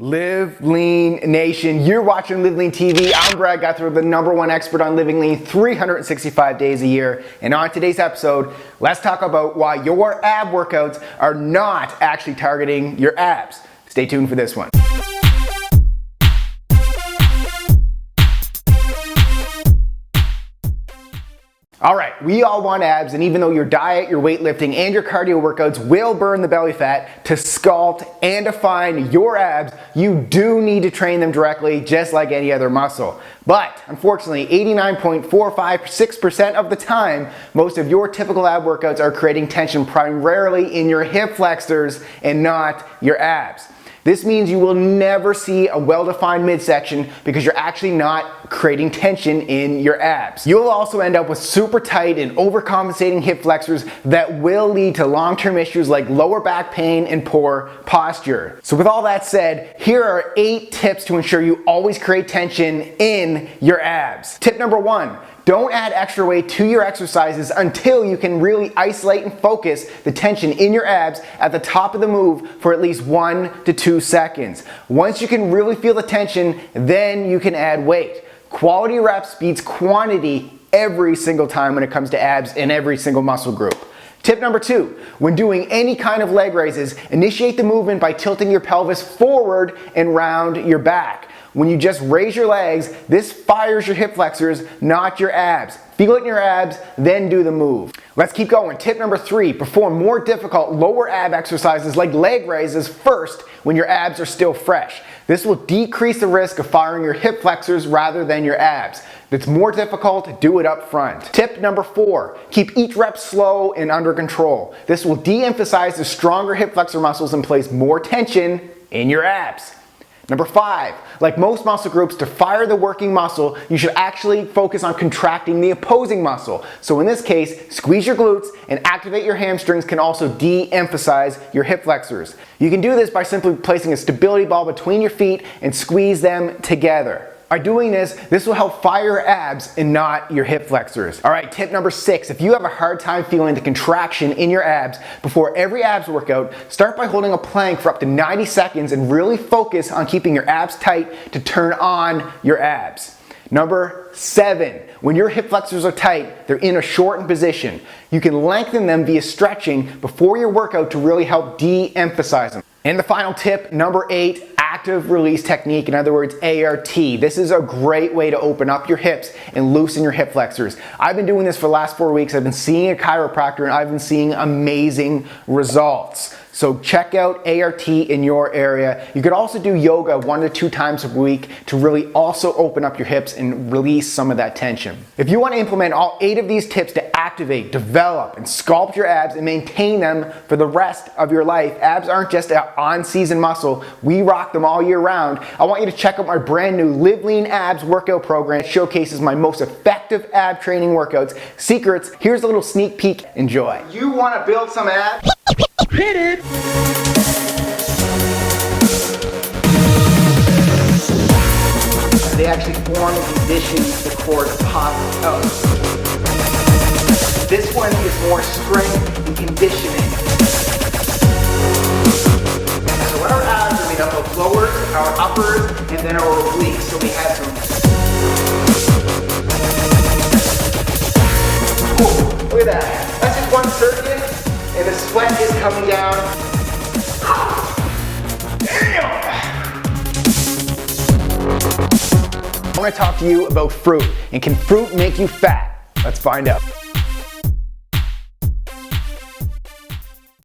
Live Lean Nation, you're watching Live Lean TV. I'm Brad Guthrie, the #1 expert on living lean 365 days a year. And on today's episode, let's talk about why your ab workouts are not actually targeting your abs. Stay tuned for this one. All right, we all want abs, and even though your diet, your weightlifting, and your cardio workouts will burn the belly fat, to sculpt and define your abs, you do need to train them directly, just like any other muscle. But unfortunately, 89.456% of the time, most of your typical ab workouts are creating tension primarily in your hip flexors and not your abs. This means you will never see a well-defined midsection because you're actually not creating tension in your abs. You'll also end up with super tight and overcompensating hip flexors that will lead to long-term issues like lower back pain and poor posture. So with all that said, here are 8 tips to ensure you always create tension in your abs. Tip number 1. Don't add extra weight to your exercises until you can really isolate and focus the tension in your abs at the top of the move for at least 1 to 2 seconds. Once you can really feel the tension, then you can add weight. Quality reps beats quantity every single time when it comes to abs in every single muscle group. Tip number 2, when doing any kind of leg raises, initiate the movement by tilting your pelvis forward and round your back. When you just raise your legs, this fires your hip flexors, not your abs. Feel it in your abs, then do the move. Let's keep going. Tip number 3, perform more difficult lower ab exercises like leg raises first when your abs are still fresh. This will decrease the risk of firing your hip flexors rather than your abs. If it's more difficult, do it up front. Tip number 4, keep each rep slow and under control. This will de-emphasize the stronger hip flexor muscles and place more tension in your abs. Number 5, like most muscle groups, to fire the working muscle, you should actually focus on contracting the opposing muscle. So in this case, squeeze your glutes and activate your hamstrings can also de-emphasize your hip flexors. You can do this by simply placing a stability ball between your feet and squeeze them together. By doing this, this will help fire your abs and not your hip flexors. All right, tip number 6, if you have a hard time feeling the contraction in your abs before every abs workout, start by holding a plank for up to 90 seconds and really focus on keeping your abs tight to turn on your abs. Number 7, when your hip flexors are tight, they're in a shortened position. You can lengthen them via stretching before your workout to really help de-emphasize them. And the final tip, number 8, active release technique, in other words, ART. This is a great way to open up your hips and loosen your hip flexors. I've been doing this for the last 4 weeks. I've been seeing a chiropractor and I've been seeing amazing results. So check out ART in your area. You could also do yoga 1 to 2 times a week to really also open up your hips and release some of that tension. If you want to implement all 8 of these tips to activate, develop, and sculpt your abs and maintain them for the rest of your life, abs aren't just an on-season muscle. We rock them all year round. I want you to check out my brand new Live Lean Abs workout program. It showcases my most effective ab training workouts. Secrets, here's a little sneak peek. Enjoy. You want to build some abs? Hit it! They actually form and condition the core to pop out. This one is more strength and conditioning. So our abs are made up of lowers, our uppers, and then our obliques. So we have some. Ooh, look at that. That's just one circuit. And the sweat is coming down. Damn! I want to talk to you about fruit. And can fruit make you fat? Let's find out.